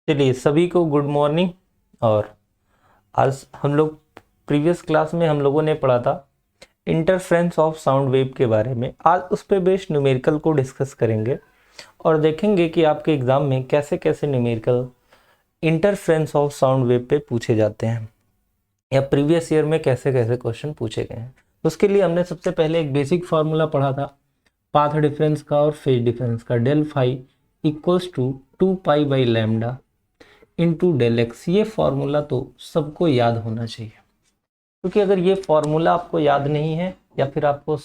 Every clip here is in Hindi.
चलिए सभी को गुड मॉर्निंग। और आज हम लोग प्रीवियस क्लास में हम लोगों ने पढ़ा था इंटरफ्रेंस ऑफ साउंड वेव के बारे में। आज उस पे बेस्ड न्यूमेरिकल को डिस्कस करेंगे और देखेंगे कि आपके एग्जाम में कैसे कैसे numerical interference of sound wave पे पूछे जाते हैं या प्रीवियस ईयर में कैसे कैसे क्वेश्चन पूछे गए हैं। उसके लिए हमने सबसे पहले एक बेसिक फार्मूला पढ़ा था पाथ डिफरेंस का और फेज डिफरेंस का, del phi equals to 2 pi by lambda into del x. ये फॉर्मूला तो सबको याद होना चाहिए, क्योंकि अगर ये फॉर्मूला आपको याद नहीं है या फिर आपको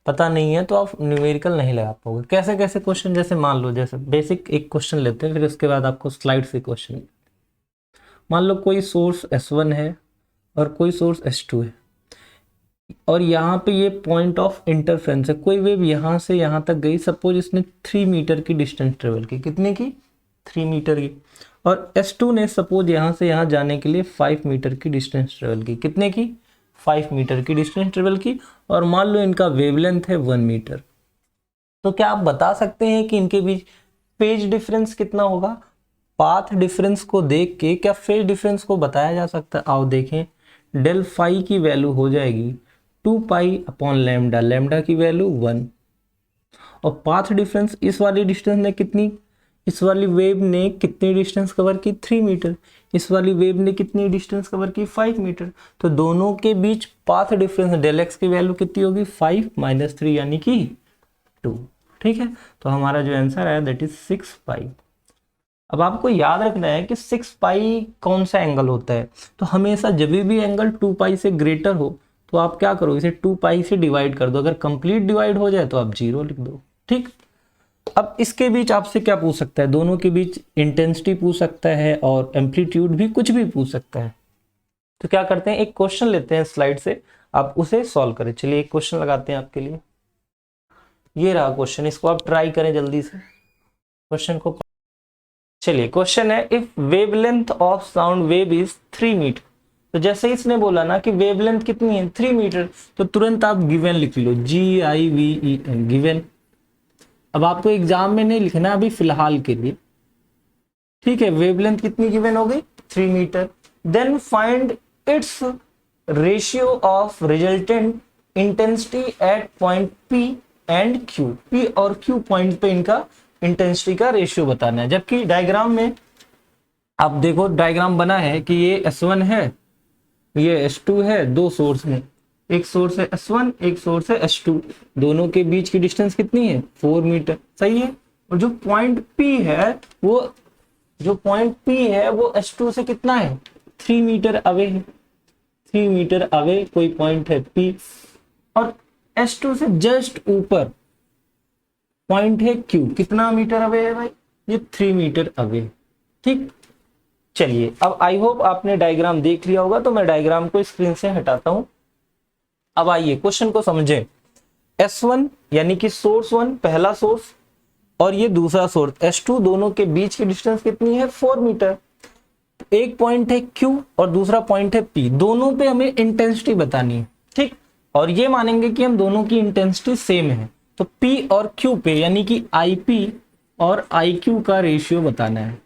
पता नहीं है तो आप न्यूमेरिकल नहीं लगा पाओगे। कैसे कैसे क्वेश्चन, जैसे मान लो जैसे बेसिक एक क्वेश्चन लेते हैं, फिर उसके बाद आपको स्लाइड से क्वेश्चन। मान लो कोई सोर्स S1 है और कोई सोर्स S2 है और यहाँ पे ये पॉइंट ऑफ इंटरफ्रेंस है। कोई वेव यहाँ से यहाँ तक गई, सपोज इसने 3 मीटर की डिस्टेंस ट्रेवल की, कितने की 3 मीटर की, और S2 ने सपोज यहाँ से यहाँ जाने के लिए 5 मीटर की डिस्टेंस ट्रेवल की, कितने की 5 मीटर की डिस्टेंस ट्रेवल की, और मान लो इनका वेवलेंथ है 1 मीटर। तो क्या आप बता सकते हैं कि इनके बीच फेज डिफरेंस कितना होगा? पाथ डिफरेंस को देख के क्या फेज डिफरेंस को बताया जा सकता है? आओ देखें, डेल फाई की वैल्यू हो जाएगी 2 पाई अपॉन लैम्डा, लैम्डा की वैल्यू 1, और पाथ डिफरेंस इस वाली डिस्टेंस ने कितनी, इस वाली वेव ने कितनी डिस्टेंस कवर की 3 मीटर, इस वाली वेव ने कितनी डिस्टेंस कवर की 5 मीटर। तो दोनों के बीच पाथ डिफरेंस डेल एक्स की वैल्यू कितनी होगी 5 माइनस 3 यानी कि 2। ठीक है, तो हमारा जो आंसर है दैट इज 6 पाई। अब आपको याद रखना है कि 6 पाई कौन सा एंगल होता है। तो हमेशा जब भी एंगल 2 पाई से ग्रेटर हो तो आप क्या करो, इसे 2 पाई से डिवाइड कर दो। अगर कंप्लीट डिवाइड हो जाए तो आप 0 लिख दो। ठीक, अब इसके बीच आपसे क्या पूछ सकता है? दोनों के बीच इंटेंसिटी पूछ सकता है और एम्पलीट्यूड भी, कुछ भी पूछ सकता है। तो क्या करते हैं, एक क्वेश्चन लेते हैं स्लाइड से, आप उसे सॉल्व करें। चलिए एक क्वेश्चन लगाते हैं आपके लिए। ये रहा क्वेश्चन, इसको आप ट्राई करें जल्दी से क्वेश्चन को। चलिए क्वेश्चन है, if wavelength of sound wave is 3 metre. तो जैसे ही इसने बोला ना कि वेवलेंथ कितनी है 3 मीटर, तो तुरंत आप गिवन लिख लो, GIVEN, गिवन। अब आपको एग्जाम में नहीं लिखना अभी फिलहाल के लिए, ठीक है। वेवलेंथ कितनी गिवन हो गई 3 metre. Then find its ratio of resultant intensity at point P and Q। P और Q पॉइंट पे इनका इंटेंसिटी का रेशियो बताना है। जबकि डायग्राम में आप देखो, डायग्राम बना है कि ये S1 है, ये S2 है, दो सोर्स में, एक सोर्स है S1, एक सोर्स है S2। दोनों के बीच की डिस्टेंस कितनी है 4 मीटर, सही है। और जो पॉइंट P है वो S2 से कितना है 3 मीटर अवे है। 3 मीटर अवे कोई पॉइंट है P, और S2 से जस्ट ऊपर पॉइंट है Q, कितना मीटर अवे है भाई? ये 3 मीटर अवे। ठीक, चलिए अब आई होप आपने डायग्राम देख लिया होगा, तो मैं डायग्राम को स्क्रीन से हटाता हूं। अब आइए क्वेश्चन को समझें। S1 यानी कि सोर्स 1 पहला सोर्स और ये दूसरा सोर्स S2, दोनों के बीच की डिस्टेंस कितनी है 4 मीटर। एक पॉइंट है Q और दूसरा पॉइंट है P, दोनों पे हमें इंटेंसिटी बतानी है। ठीक, और ये मानेंगे कि हम दोनों की इंटेंसिटी सेम है, तो P और Q पे यानी कि IP और IQ का रेशियो बताना है।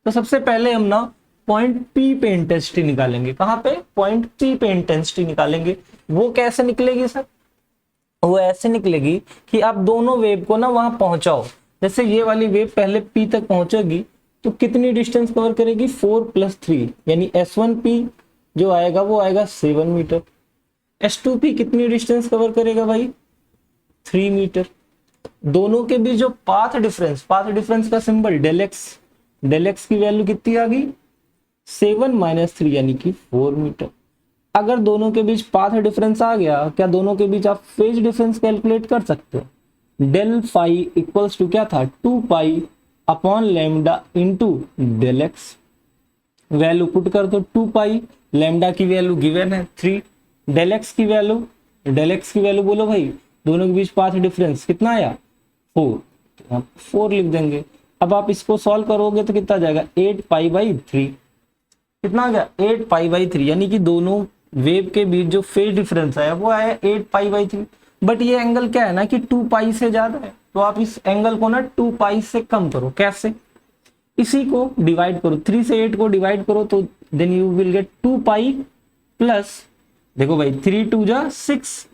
तो सबसे पहले हम ना पॉइंट P पे इंटेंसिटी निकालेंगे। कहां पे? पॉइंट P पे इंटेंसिटी निकालेंगे। वो कैसे निकलेगी सर? वो ऐसे निकलेगी कि आप दोनों वेव को ना वहां पहुंचाओ। जैसे ये वाली वेव पहले P तक पहुंचेगी तो कितनी डिस्टेंस कवर करेगी 4 + 3, यानी S1P जो आएगा वो आएगा 7 मीटर। S2P कितनी डिस्टेंस कवर करेगा भाई 3 मीटर। दोनों के बीच जो पाथ डिफरेंस का सिंबल डेल एक्स की वैल्यू कितनी आ गई 7 - 3 यानी कि 4 मीटर। अगर दोनों के बीच पाथ डिफरेंस आ गया, क्या दोनों के बीच आप फेज डिफरेंस कैलकुलेट कर सकते हो? डेल फाई इक्वल्स टू क्या था 2 pi upon lambda into del x. Value put कर दो, 2 पाई, लैम्डा की वैल्यू गिवन है 3, डेल एक्स की वैल्यू बोलो भाई, दोनों के बीच पाथ डिफरेंस कितना आया 4, तो आप 4 लिख देंगे। अब आप इसको सॉल्व करोगे तो कितना जाएगा 8 पाई/3, कितना आ गया 8 पाई/3, यानी कि दोनों वेव के बीच जो फेज डिफरेंस आया वो आया 8 पाई/3। बट ये एंगल क्या है ना कि 2 पाई से ज्यादा है, तो आप इस एंगल को ना 2 पाई से कम करो। कैसे? इसी को डिवाइड करो, 3 से 8 को डिवाइड करो तो then you will get 2 pi plus, देखो भाई 3 2 जा 6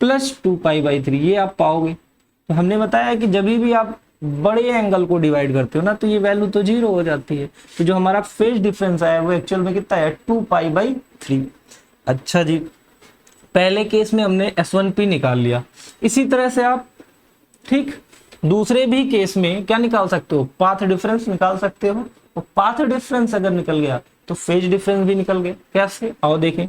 प्लस 2 पाई बाई 3, ये आप पाओगे। तो हमने बताया कि जब भी आप बड़े एंगल को डिवाइड करते हो ना तो ये वैल्यू तो 0 हो जाती है। तो जो हमारा फेज डिफरेंस आया वो एक्चुअल में कितना है, 2 पाई बाई 3। अच्छा जी, पहले केस में हमने S1P निकाल लिया। इसी तरह से आप ठीक दूसरे भी केस में क्या निकाल सकते हो, पाथ डिफरेंस निकाल सकते हो। और पाथ डिफरेंस अगर निकल गया तो फेज डिफरेंस भी निकल गया। कैसे, आओ देखें।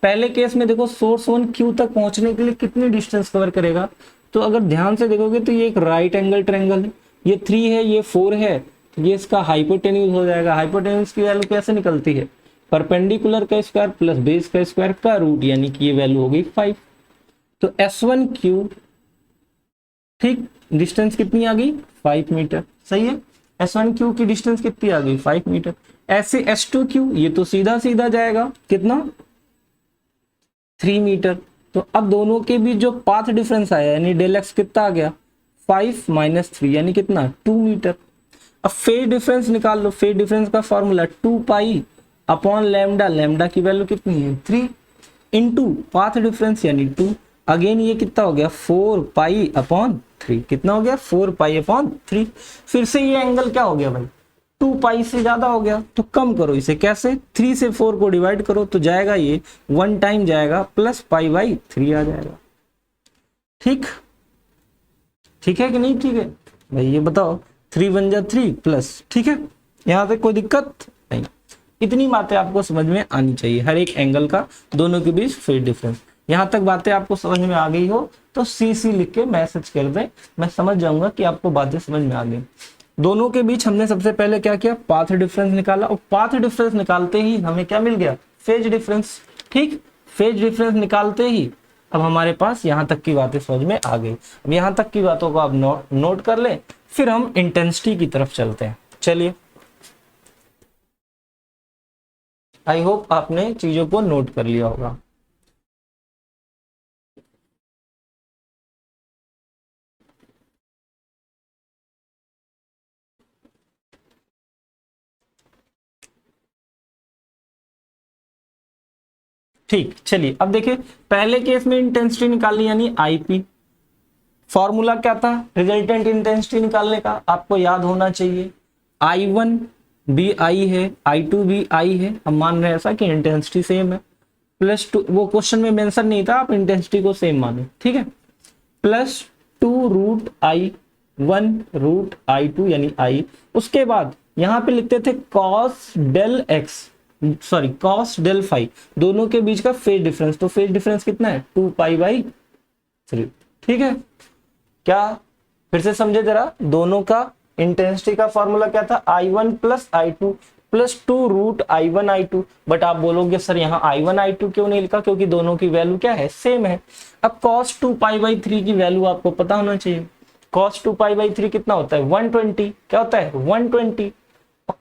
पहले केस में देखो सोर्स 1 क्यू तक पहुंचने के लिए कितनी डिस्टेंस कवर करेगा, तो अगर ध्यान से देखोगे तो ये एक राइट एंगल ट्रायंगल है, ये 3 है, ये 4 है, तो ये इसका हाइपोटेन्यूज हो जाएगा। हाइपोटेन्यूज की वैल्यू कैसे निकलती है, परपेंडिकुलर का स्क्वायर प्लस बेस का स्क्वायर का रूट, यानी कि ये वैल्यू हो गई 5। तो S1Q ठीक डिस्टेंस कितनी आ गई, 5 मीटर। सही है, S1Q की डिस्टेंस कितनी आ गई, 5 मीटर। ऐसे S2Q ये तो सीधा सीधा जाएगा, कितना, 3 मीटर। तो अब दोनों के बीच जो पाथ डिफरेंस आया यानी डेल एक्स कितना आ गया, 5 माइनस 3 यानी कितना, 2 मीटर। अब फेज डिफरेंस निकाल लो। फेज डिफरेंस का formula 2 pi upon lambda, lambda की वैल्यू कितनी है, 3 इंटू पाथ डिफरेंस यानी 2, अगेन ये कितना हो गया, 4 पाई अपॉन 3, कितना हो गया, 4 पाई अपॉन 3। फिर से ये एंगल क्या हो गया भाई, 2 पाई से ज्यादा हो गया, तो कम करो इसे। कैसे, 3 से 4 को डिवाइड करो तो जाएगा ये 1 टाइम जाएगा प्लस पाई बाई 3 आ जाएगा। ठीक, ठीक है कि नहीं, ठीक है भाई, ये बताओ 3 1 जा 3 प्लस, ठीक है, यहाँ पे कोई दिक्कत नहीं। इतनी बातें आपको समझ में आनी चाहिए, हर एक एंगल का दोनों के बीच फेज डिफरेंस। यहाँ तक बातें आपको समझ में आ गई हो तो CC लिख के मैसेज कर दें, मैं समझ जाऊंगा कि आपको बातें समझ में आ गई। दोनों के बीच हमने सबसे पहले क्या किया, पाथ डिफरेंस निकाला, और पाथ डिफरेंस निकालते ही हमें क्या मिल गया, फेज डिफरेंस। ठीक, फेज डिफरेंस निकालते ही अब हमारे पास यहाँ तक की बातें समझ में आ गई। अब यहाँ तक की बातों को आप नोट कर लें, फिर हम इंटेंसिटी की तरफ चलते हैं। चलिए, आई होप आपने चीजों को नोट कर लिया होगा। ठीक, चलिए अब देखिए, पहले केस में इंटेंसिटी निकालनी यानी आईपी। फॉर्मूला क्या था रिजल्टेंट इंटेंसिटी निकालने का, आपको याद होना चाहिए। I1 भी आई है, I2 भी आई है, हम मान रहे हैं ऐसा कि इंटेंसिटी सेम है, प्लस 2, वो क्वेश्चन में मेंशन नहीं था, आप इंटेंसिटी को सेम माने, ठीक है, plus 2 root I1 root I2 यानी आई। उसके बाद यहाँ पे लिखते थे cos del x, sorry cos del phi, दोनों के बीच का फेज डिफरेंस। तो फेज डिफरेंस कितना है, 2 पाई बाई 3। ठीक है, क्या फिर से समझे जरा, दोनों का इंटेंसिटी का फॉर्मूला क्या था, I1 plus I2 plus 2 root I1 I2। But आप बोलोगे सर यहाँ I1 I2 क्यों नहीं लिखा, क्योंकि दोनों की वैल्यू क्या है, सेम है। अब cos 2 पाई बाई 3 की वैल्यू आपको पता होना चाहिए। cos 2 पाई बाई 3 कितना होता है, 120। क्या होता है, 120।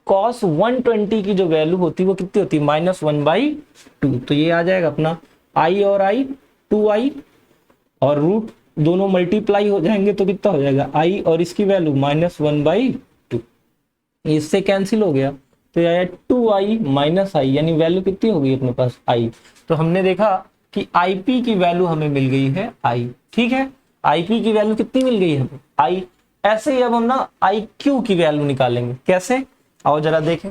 cos 120 की जो वैल्यू होती है वो कितनी होती है, -1/2। तो ये आ जाएगा अपना I और I 2I, और रूट दोनों मल्टीप्लाई हो जाएंगे तो कितना हो जाएगा, I और इसकी वैल्यू -1/2, इससे कैंसिल हो गया तो ये आया 2I माइनस आई, यानी वैल्यू कितनी हो गई अपने पास, I। तो हमने देखा कि IP की वैल्यू हमें मिल गई है I। ठीक है, IP की वैल्यू कितनी मिल गई है हमें, I। ऐसे ही अब हम ना IQ की वैल्यू निकालेंगे। कैसे, आओ जरा देखें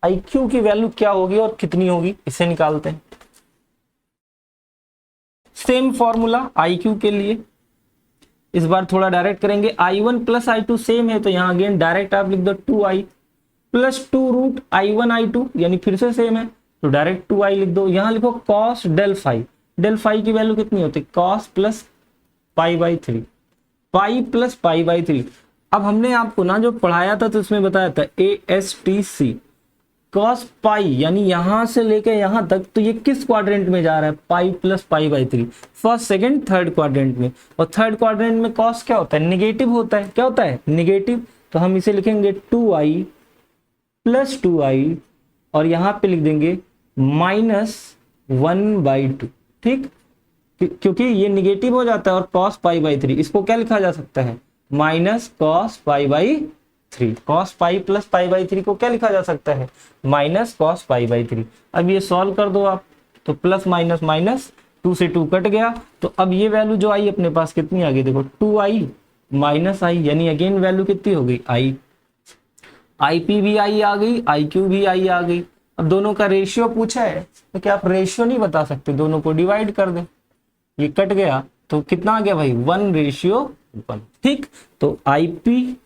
IQ की वैल्यू क्या होगी और कितनी होगी, इसे निकालते हैं। सेम फॉर्मूला IQ के लिए, इस बार थोड़ा डायरेक्ट करेंगे। I1 प्लस I2 सेम है तो यहाँ अगेन डायरेक्ट आप लिख दो 2I plus 2 root I1 I2, यानी फिर से सेम है तो डायरेक्ट 2I लिख दो। यहाँ लिखो cos del phi, del phi की वैल्यू कितनी होती है, cos plus pi by 3, pi plus pi by 3। अब हमने आपको ना जो पढ़ाया था तो उसमें बताया था ASTC cos पाई, यानी यहां से लेके यहां तक, तो ये किस क्वाड्रेंट में जा रहा है, पाई plus pi by 3, first second third quadrant में। और थर्ड क्वाड्रेंट में cos क्या होता है, निगेटिव होता है। क्या होता है, निगेटिव। तो हम इसे लिखेंगे 2I प्लस 2I, और यहाँ पे लिख देंगे -1/2। ठीक, क्योंकि ये निगेटिव हो जाता है और cos पाई बाई 3, इसको क्या लिखा जा सकता है, minus cos pi by 3। Cos pi plus pi by 3 को क्या लिखा जा सकता है, माइनस कॉस पाई बाई 3। अब ये सॉल्व कर दो आप, तो प्लस माइनस माइनस, 2 से 2 कट गया, तो अब ये वैल्यू जो आई अपने पास कितनी आ गई, देखो 2i माइनस आई, यानी अगेन वैल्यू कितनी हो गई आई। आई पी भी आई आ गई, आई क्यू भी आई आ गई। अब दोनों का रेशियो पूछा है, तो क्या आप रेशियो नहीं बता सकते, दोनों को डिवाइड कर दे, ये कट गया तो कितना आ गया भाई 1:1। ठीक, तो I P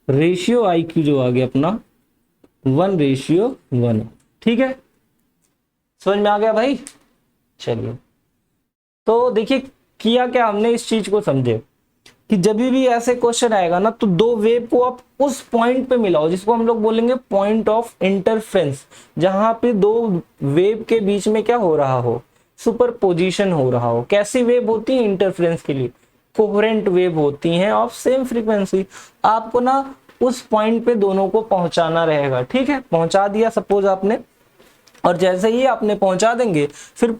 ratio I Q जो आ गया अपना 1:1। ठीक है, समझ में आ गया भाई। चलिए, तो देखिए किया क्या हमने, इस चीज को समझे कि जब भी ऐसे क्वेश्चन आएगा ना, तो दो वेव को आप उस पॉइंट पे मिलाओ जिसको हम लोग बोलेंगे पॉइंट ऑफ इंटरफेरेंस, जहां पे दो वेव के बीच में क्या हो रहा हो, सुपरपोजिशन हो रहा हो। कैसी वेव होती है इंटरफेरेंस के लिए, कोहेरेंट वेव होती हैं ऑफ सेम फ्रीक्वेंसी। आपको ना उस पॉइंट पे दोनों को पहुंचाना रहेगा। ठीक है, पहुंचा दिया सपोज आपने, और जैसे ही आपने पहुंचा देंगे, फिर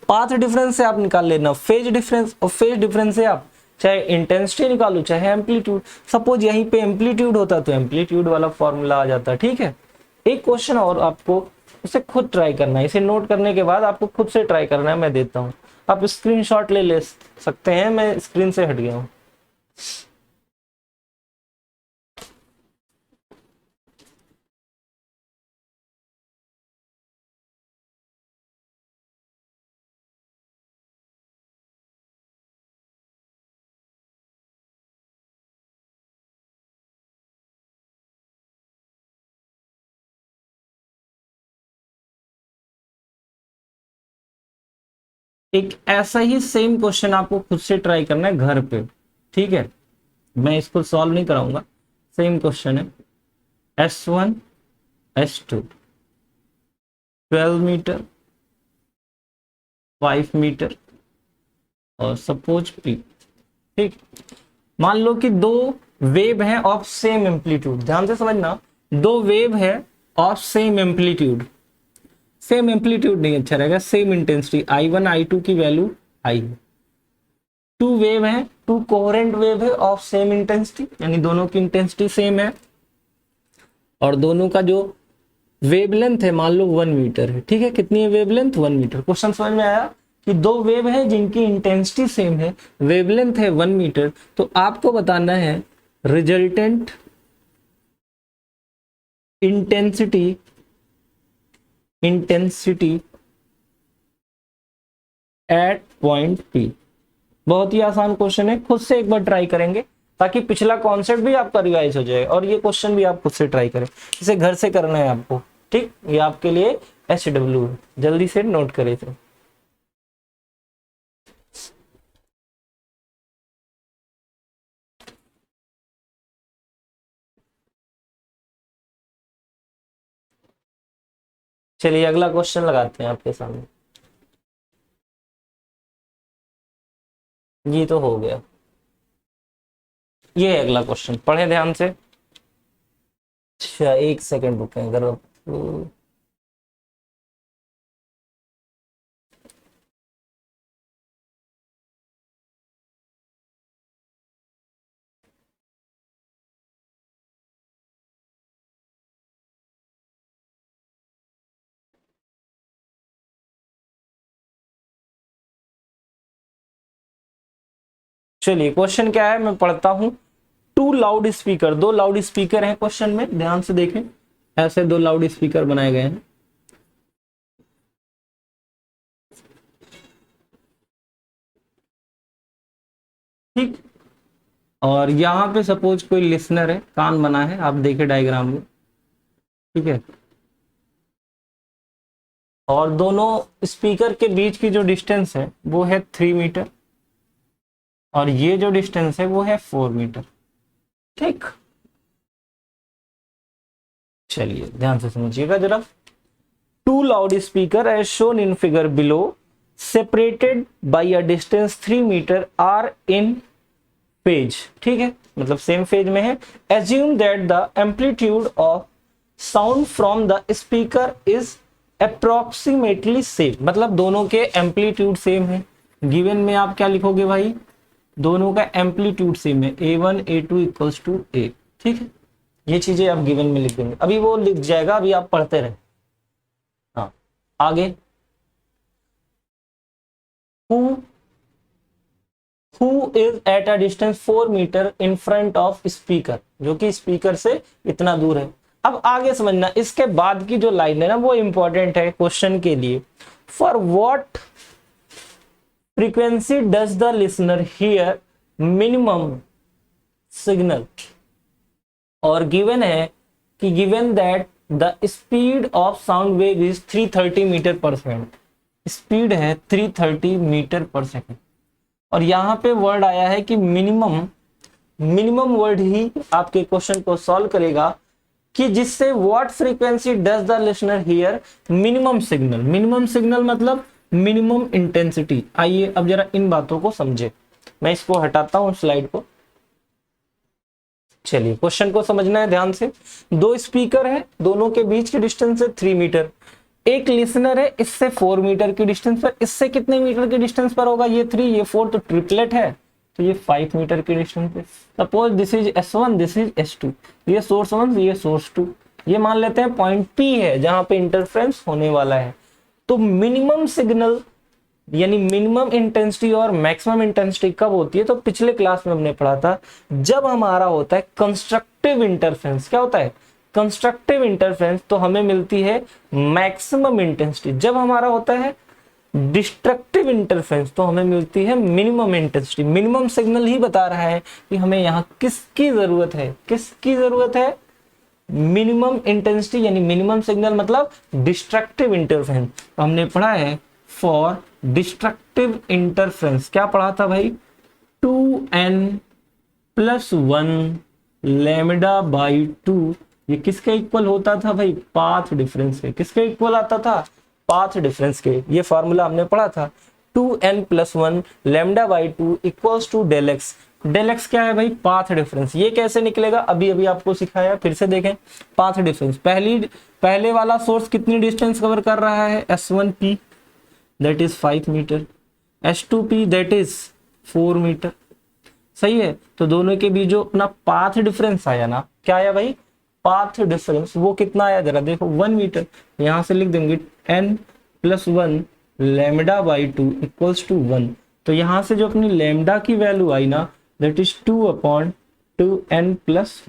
पाथ डिफरेंस से आप निकाल लेना फेज डिफरेंस, और फेज डिफरेंस से आप चाहे इंटेंसिटी निकालो चाहे एम्पलीट्यूड। सपोज यहीं पे एम्पलीट्यूड होता तो एम्पलीट्यूड वाला फॉर्मूला आ जाता। ठीक है, एक क्वेश्चन और आपको इसे खुद ट्राई करना है, इसे नोट करने के बाद आपको खुद से ट्राई करना है, मैं देता हूं, आप स्क्रीनशॉट ले सकते हैं, मैं स्क्रीन से हट गया हूं। एक ऐसा ही सेम क्वेश्चन आपको खुद से ट्राई करना है घर पे। ठीक है, मैं इसको सॉल्व नहीं कराऊंगा, सेम क्वेश्चन है। S1 S2 12 मीटर 5 मीटर और सपोज P। ठीक, मान लो कि दो वेव है ऑफ सेम एम्पलीट्यूड, ध्यान से समझना, दो वेव है of same amplitude, same amplitude नहीं अच्छा रहेगा, सेम इंटेंसिटी, I1 I2 की वैल्यू आई है। टू वेव है, टू कोहेरेंट वेव है ऑफ सेम इंटेंसिटी, यानी दोनों की इंटेंसिटी सेम है, और दोनों का जो वेवलेंथ है मान लो 1 मीटर है। ठीक है, कितनी है वेवलेंथ, 1 मीटर। क्वेश्चन समझ में आया कि दो वेव है जिनकी इंटेंसिटी सेम है, वेवलेंथ है 1 मीटर, तो आपको बताना है resultant intensity at point P। बहुत ही आसान क्वेश्चन है, खुद से एक बार ट्राई करेंगे ताकि पिछला कॉन्सेप्ट भी आपका रिवाइज हो जाए, और ये क्वेश्चन भी आप खुद से ट्राई करें, इसे घर से करना है आपको। ठीक, ये आपके लिए SW है, जल्दी से नोट करें इसे। चलिए अगला क्वेश्चन लगाते हैं आपके सामने। ये तो हो गया, ये है अगला क्वेश्चन, पढ़े ध्यान से। अच्छा एक सेकंड रुकें, अगर चलिए क्वेश्चन क्या है मैं पढ़ता हूं। टू लाउड स्पीकर, दो लाउड स्पीकर हैं क्वेश्चन में, ध्यान से देखें, ऐसे दो लाउड स्पीकर बनाए गए हैं। ठीक, और यहाँ पे सपोज कोई लिसनर है, कान बना है, आप देखें डायग्राम में। ठीक है, और दोनों स्पीकर के बीच की जो डिस्टेंस है वो है 3 मीटर, और ये जो डिस्टेंस है वो है 4 मीटर। ठीक, चलिए ध्यान से समझिएगा जरा। Two loud speaker as shown in figure below separated by a distance 3 metre are in phase. ठीक है, मतलब सेम फेज में है। Assume that the amplitude of sound from the speaker is approximately same, मतलब दोनों के एम्पलीट्यूड सेम है। गिवन में आप क्या लिखोगे भाई, दोनों का एम्पलीट्यूड सेम है, A1 A2 equals to A। ठीक है, ये चीजें आप गिवन में लिख देंगे, अभी वो लिख जाएगा, अभी आप पढ़ते रहे। हाँ आगे, who is at a distance 4 metre in front of speaker, जो कि स्पीकर से इतना दूर है। अब आगे समझना, इसके बाद की जो लाइन है ना वो इंपॉर्टेंट है क्वेश्चन के लिए। For what frequency does the listener hear minimum signal, और गिवन है कि given that the speed of sound wave is 330 metre per second, speed है 330 मीटर पर सेकेंड, और यहां पे वर्ड आया है कि मिनिमम, मिनिमम वर्ड ही आपके क्वेश्चन को सॉल्व करेगा कि जिससे what frequency does the listener hear minimum signal, minimum signal मतलब मिनिमम इंटेंसिटी। आइए अब जरा इन बातों को समझे, मैं इसको हटाता हूं स्लाइड को। चलिए क्वेश्चन को समझना है ध्यान से। दो स्पीकर है, दोनों के बीच की डिस्टेंस है 3 मीटर, एक लिसनर है इससे 4 मीटर की डिस्टेंस पर, इससे कितने मीटर की डिस्टेंस पर होगा, ये 3 ये 4 तो ट्रिपलेट है, तो ये 5 मीटर की डिस्टेंस पे। Suppose this is S1 this is S2, ये सोर्स 1 ये सोर्स 2, ये मान लेते हैं पॉइंट P है जहां पे इंटरफ्रेंस होने वाला है। तो मिनिमम सिग्नल यानी मिनिमम इंटेंसिटी और मैक्सिमम इंटेंसिटी कब होती है, तो पिछले क्लास में हमने पढ़ा था जब हमारा होता है कंस्ट्रक्टिव इंटरफेरेंस। क्या होता है कंस्ट्रक्टिव इंटरफेरेंस, तो हमें मिलती है मैक्सिमम इंटेंसिटी। जब हमारा होता है डिस्ट्रक्टिव इंटरफेरेंस तो हमें मिलती है मिनिमम इंटेंसिटी। मिनिमम सिग्नल ही बता रहा है कि हमें यहाँ किसकी जरूरत है, किसकी जरूरत है, मिनिमम इंटेंसिटी यानी मिनिमम सिग्नल मतलब डिस्ट्रक्टिव इंटरफेरेंस। तो हमने पढ़ा है फॉर डिस्ट्रक्टिव इंटरफेरेंस, क्या पढ़ा था भाई, 2n+1 लैम्डा बाई 2, ये किसके इक्वल होता था भाई, पाथ डिफरेंस के। किसके इक्वल आता था, पाथ डिफरेंस के। ये फॉर्मूला हमने पढ़ा था 2n+1 lambda by 2 equals to del x. Del x क्या है भाई, पाथ डिफरेंस। ये कैसे निकलेगा, अभी अभी आपको सिखाया, फिर से देखें। पाथ डिफरेंस, पहले वाला सोर्स कितनी डिस्टेंस कवर कर रहा है, S1p that is 5 metre, S2p that is 4 metre, सही है। तो दोनों के बीच जो अपना पाथ डिफरेंस आया ना, क्या आया भाई, पाथ डिफरेंस, वो कितना आया जरा देखो, 1 मीटर। यहां से लिख देंगे n+1 lambda by 2 equals to 1। तो यहां से जो अपनी लैम्डा की वैल्यू आई ना दैट इज 2/2n+1।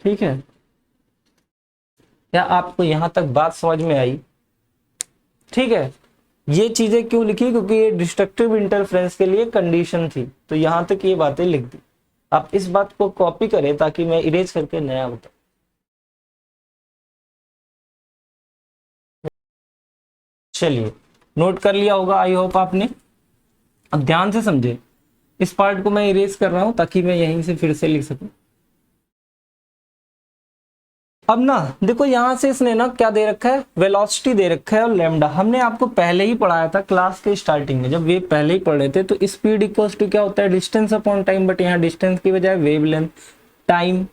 ठीक है, क्या आपको यहां तक बात समझ में आई, ठीक है। ये चीजें क्यों लिखी, क्योंकि ये डिस्ट्रक्टिव इंटरफेरेंस के लिए कंडीशन थी, तो यहां तक ये बातें लिख दी। आप इस बात को कॉपी करें ताकि मैं इरेज करके नया बताऊं। चलिए नोट कर लिया होगा आई होप आपने। अब ध्यान से समझे, इस पार्ट को मैं इरेज कर रहा हूं ताकि मैं यहीं से फिर से लिख सकूं। अब ना देखो यहां से इसने ना क्या दे रखा है, वेलोसिटी दे रखा है और लैम्डा। हमने आपको पहले ही पढ़ाया था क्लास के स्टार्टिंग में, जब वेव पहले ही पढ़ रहे थे, तो स्पीड इक्वल्स टू क्या होता है, डिस्टेंस अपॉन टाइम, बट यहाँ डिस्टेंस की बजाय वेव लेंथ, टाइम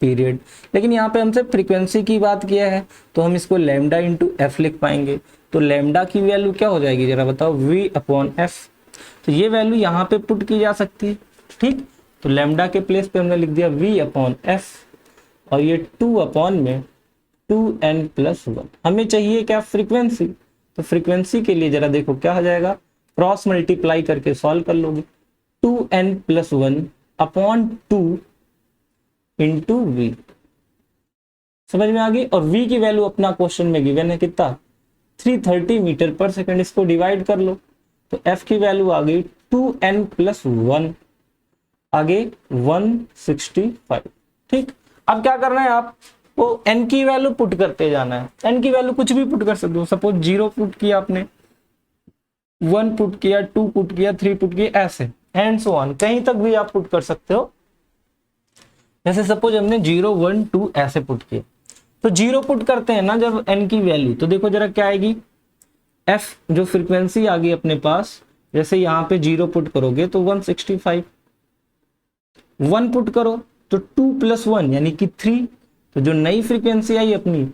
पीरियड। लेकिन यहाँ पे हमसे फ्रीक्वेंसी की बात किया है तो हम इसको लैम्डा इंटू एफ लिख पाएंगे। तो लैम्डा की वैल्यू क्या हो जाएगी जरा बताओ, v/f। तो ये वैल्यू यहाँ पे पुट की जा सकती है, ठीक। तो लैम्डा के प्लेस पे हमने लिख दिया v/f, और ये 2/2n+1। हमें चाहिए क्या, फ्रीक्वेंसी। तो फ्रीक्वेंसी के लिए जरा देखो क्या हो जाएगा, क्रॉस मल्टीप्लाई करके सॉल्व कर लोगे, 2n+1/2 इंटू v। समझ में आ गई। और v की वैल्यू अपना क्वेश्चन में गिवन है कितना, 330 मीटर पर सेकंड। इसको डिवाइड कर लो तो f की वैल्यू आ गई 2n+1, आगे 165, ठीक। अब क्या करना है, आपको n की वैल्यू पुट करते जाना है। n की वैल्यू कुछ भी पुट कर सकते हो, सपोज 0 पुट किया आपने, 1 पुट किया, 2 पुट किया, 3 पुट किया, ऐसे एंड सो ऑन, कहीं तक भी आप पुट कर सकते हो। जैसे सपोज हमने 0 1 2 ऐसे पुट किए, तो 0 पुट करते हैं ना जब n की वैल्यू, तो देखो जरा क्या आएगी, f जो फ्रीक्वेंसी आ गई अपने पास, जैसे यहाँ पे 0 पुट करोगे तो 165, 1 पुट करो तो 2+1 यानी कि 3, तो जो नई फ्रीक्वेंसी आई अपनी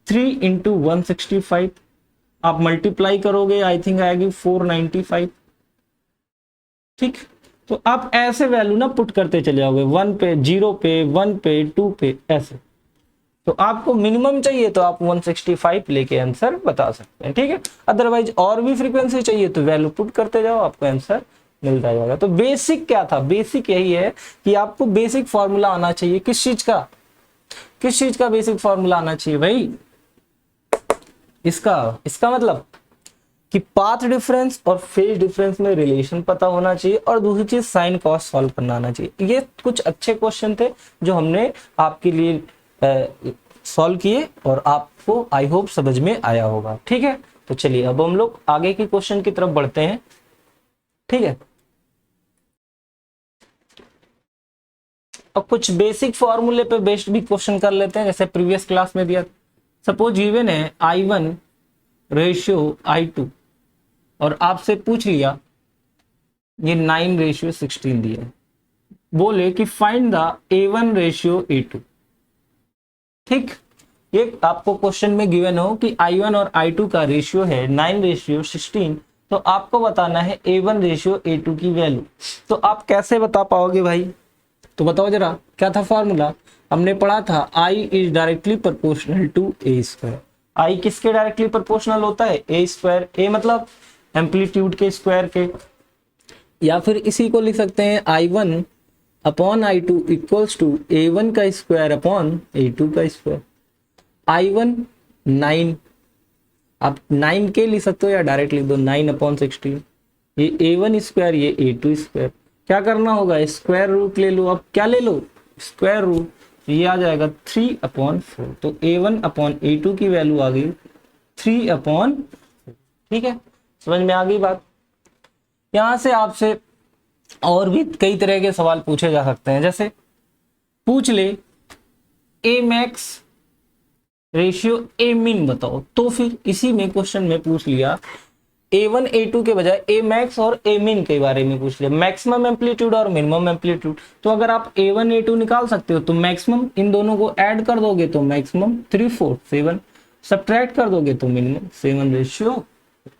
3 इंटू 165, आप मल्टीप्लाई करोगे आई थिंक आएगी 495, ठीक। तो आप ऐसे वैल्यू ना पुट करते चले जाओगे, 1 पे, 0 पे, 1 पे, 2 पे, ऐसे। तो आपको मिनिमम चाहिए तो आप 165 लेके आंसर बता सकते हैं, ठीक है। अदरवाइज और भी फ्रीक्वेंसी चाहिए तो वैल्यू पुट करते जाओ, आपको आंसर मिलता जाएगा। तो बेसिक क्या था, बेसिक यही है कि आपको बेसिक फॉर्मूला आना चाहिए। किस चीज का, किस चीज का बेसिक फॉर्मूला आना चाहिए भाई? इसका, इसका मतलब कि पाथ डिफरेंस और फेज डिफरेंस में रिलेशन पता होना चाहिए, और दूसरी चीज साइन कॉस सॉल्व करना आना चाहिए। ये कुछ अच्छे क्वेश्चन थे जो हमने आपके लिए सॉल्व किए, और आपको आई होप समझ में आया होगा, ठीक है। तो चलिए अब हम लोग आगे के क्वेश्चन की तरफ बढ़ते हैं, ठीक है। अब कुछ बेसिक फॉर्मूले पे बेस्ड भी क्वेश्चन कर लेते हैं, जैसे प्रीवियस क्लास में दिया। सपोज गिवन है I1 रेशियो I2, और आपसे पूछ लिया ये 9:16 दिया है, बोले कि find the A1 ratio A2। ठीक, ये आपको क्वेश्चन में गिवन हो कि I1 और I2 का रेशियो है 9:16, तो आपको बताना है A1 रेशियो A2 की वैल्यू। तो आप कैसे बता पाओगे भाई? तो बताओ जरा, क्या था फॉर्मूला? हमने पढ़ा था I is directly proportional to A square. I किसके डायरेक्टली प्रोपोर्शनल होता है? A square. A मतलब एम्पलीट्यूड के स्क्वायर के, या फिर इसी को लिख सकते हैं I1 upon I2 equals to A1 का स्क्वायर अपॉन A2 का स्क्वायर। I1 9, आप 9 के लिख सकते हो या डायरेक्ट लिख दो 9/16। ये A1 स्क्वायर, ये A2 स्क्वायर। क्या करना होगा? स्क्वायर रूट ले लो। अब क्या ले लो? Square root. ये आ जाएगा 3/4। तो A1/A2 की वैल्यू आ गई 3/4। ठीक है, समझ में आ गई बात? यहां से आपसे और भी कई तरह के सवाल पूछे जा सकते हैं, जैसे पूछ ले A मैक्स रेशियो A मिन बताओ, तो फिर इसी में क्वेश्चन में पूछ लिया A1 A2 के बजाय A मैक्स और A मिन के बारे में पूछ लिया, मैक्सिमम एम्पलीट्यूड और मिनिमम एम्पलीट्यूड। तो अगर आप A1 A2 निकाल सकते हो तो मैक्सिमम इन दोनों को ऐड कर दोगे तो मैक्सिमम 3/4 7, सब्ट्रैक्ट कर दोगे तो मिनिमम 7 रेशियो।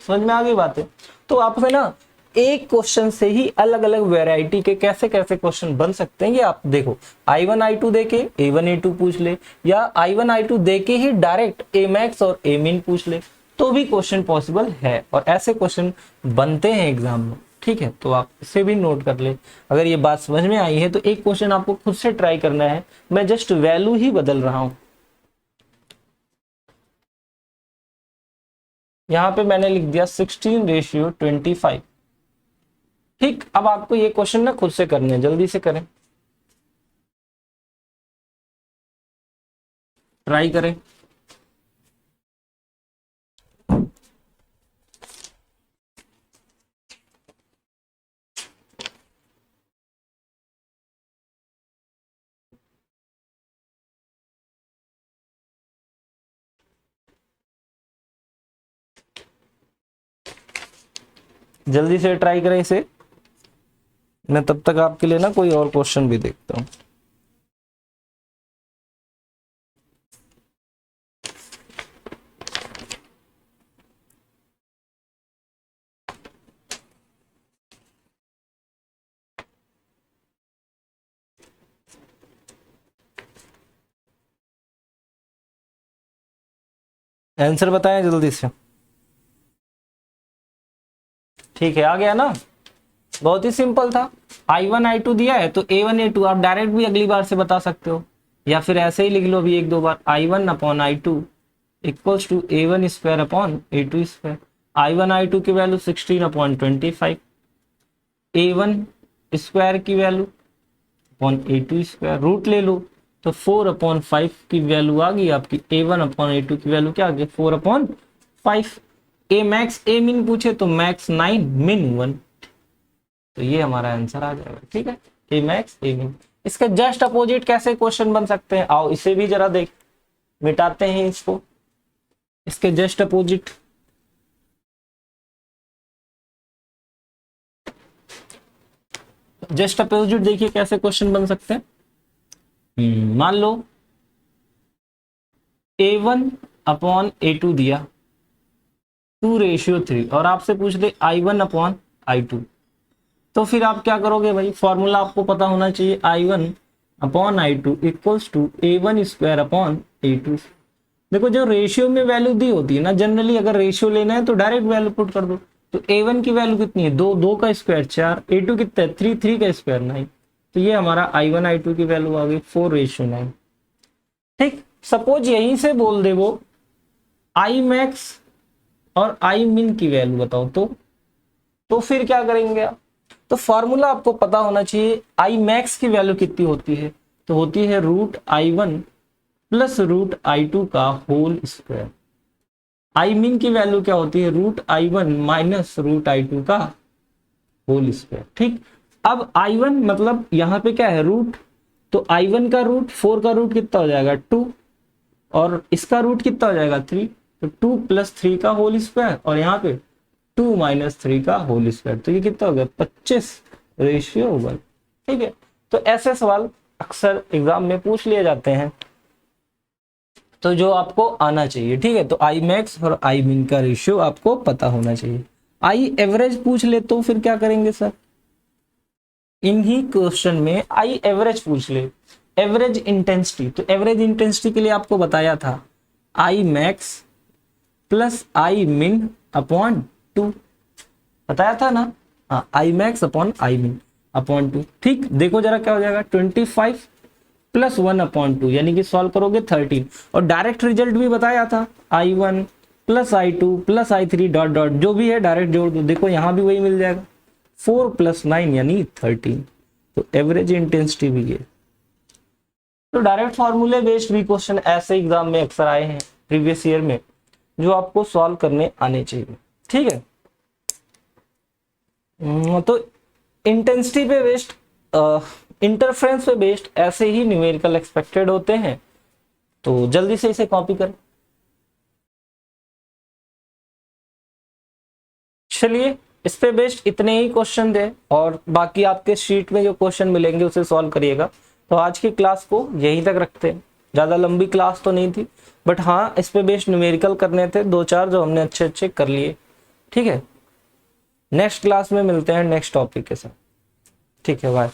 समझ में आ गई बात है? तो आप है ना एक क्वेश्चन से ही अलग अलग वैरायटी के कैसे कैसे क्वेश्चन बन सकते हैं, ये आप देखो। I1 I2 देके A1 A2 पूछ ले, या I1 I2 देके ही डायरेक्ट A मैक्स और A मिन पूछ ले, तो भी क्वेश्चन पॉसिबल है, और ऐसे क्वेश्चन बनते हैं एग्जाम में, ठीक है। तो आप इसे भी नोट कर ले। अगर ये बात समझ में आई है तो एक क्वेश्चन आपको खुद से ट्राई करना है, मैं जस्ट वैल्यू ही बदल रहा हूं। यहां पे मैंने लिख दिया 16:25। ठीक, अब आपको ये क्वेश्चन ना खुद से करने हैं, जल्दी से करें, ट्राई करें। जल्दी से ट्राई करें इसे, मैं तब तक आपके लिए ना कोई और क्वेश्चन भी देखता हूं। आंसर बताएं जल्दी से। ठीक है, आ गया ना? बहुत ही सिंपल था। I1 I2 दिया है तो A1 A2 आप डायरेक्ट भी अगली बार से बता सकते हो, या फिर ऐसे ही लिख लो अभी एक दो बार। I1/I2 equals to A1 square upon A2 square. I1 I2 की वैल्यू 16/25, A1 स्क्वायर की value upon A2 square, root ले लो तो 4/5 की वैल्यू आ गई आपकी। A1/A2 की वैल्यू क्या आ गई? 4/5। ए मैक्स ए मिन पूछे तो मैक्स 9 मिन 1, तो ये हमारा आंसर आ जाएगा, ठीक है। ए मैक्स ए मिन। इसके जस्ट अपोजिट कैसे क्वेश्चन बन सकते हैं, आओ इसे भी जरा देख, मिटाते हैं इसको। इसके जस्ट अपोजिट देखिए कैसे क्वेश्चन बन सकते हैं। मान लो A1/A2 दिया 2:3, और आपसे पूछ दे I1/I2, तो फिर आप क्या करोगे भाई, फॉर्मूला आपको पता होना चाहिए I1 upon I2 equals to A1 square upon A2। देखो जो रेशियो में वैल्यू दी होती है ना, जनरली अगर रेशियो लेना है तो डायरेक्ट वैल्यू पुट कर दो। तो A1 की वैल्यू कितनी है, 2, 2 का स्क्वायर 4, A2 कितना है 3, 3 का स्क्वायर 9। तो ये हमारा I1 I2 की वैल्यू आ गई 4:9। ठीक, सपोज यहीं से बोल दे वो आई मैक्स और आई मिन की वैल्यू बताओ, तो फिर क्या करेंगे आप, तो फॉर्मूला आपको पता होना चाहिए। आई मैक्स की वैल्यू कितनी होती है, तो होती है √I1 प्लस √I2 का होल स्क्वायर। आई मिन की वैल्यू क्या होती है, √I1 माइनस √I2 का होल स्क्वायर। ठीक, अब I1 मतलब यहाँ पे क्या है रूट, तो I1 का रूट 4 का रूट कितना हो जाएगा 2, और इसका रूट कितना हो जाएगा 3, तो 2 + 3 का होल स्क्वायर, और यहाँ पे 2 - 3 का होल स्क्वायर, तो ये कितना हो गया 25:1। ठीक है, तो ऐसे सवाल अक्सर एग्जाम में पूछ लिए जाते हैं, तो जो आपको आना चाहिए। ठीक है, तो आई मैक्स और आई मिन का रेशियो आपको पता होना चाहिए। आई एवरेज पूछ ले तो फिर क्या करेंगे सर, इन्हीं क्वेश्चन में आई एवरेज पूछ ले, एवरेज इंटेंसिटी, तो एवरेज इंटेंसिटी के लिए आपको बताया था आई मैक्स प्लस आई मिन अपॉन 2, बताया था ना। हाँ, आई मैक्स अपॉन आई मिन अपॉन 2। ठीक, देखो जरा क्या हो जाएगा 25 + 1/2, यानी कि सॉल्व करोगे 13, और डायरेक्ट रिजल्ट भी बताया था I1 plus I2 plus I3 dot dot, जो भी है डायरेक्ट जोड़ दो, देखो यहाँ भी वही मिल जाएगा 4 + 9 यानी 13। तो एवरेज इंटेंसिटी भी है। तो डायरेक्ट फॉर्मूले बेस्ड भी क्वेश्चन ऐसे एग्जाम में अक्सर आए हैं प्रीवियस ईयर में, जो आपको सॉल्व करने आने चाहिए। ठीक है, तो इंटेंसिटी पे बेस्ड, इंटरफ्रेंस पे बेस्ड ऐसे ही न्यूमेरिकल एक्सपेक्टेड होते हैं, तो जल्दी से इसे कॉपी करें। चलिए, इस पे बेस्ड इतने ही क्वेश्चन थे, और बाकी आपके शीट में जो क्वेश्चन मिलेंगे उसे सॉल्व करिएगा। तो आज की क्लास को यहीं तक रखते हैं, ज़्यादा लंबी क्लास तो नहीं थी, बट हाँ इस पे बेस्ड न्यूमेरिकल करने थे 2-4 जो हमने अच्छे अच्छे कर लिए। ठीक है, नेक्स्ट क्लास में मिलते हैं नेक्स्ट टॉपिक के साथ। ठीक है, बाय।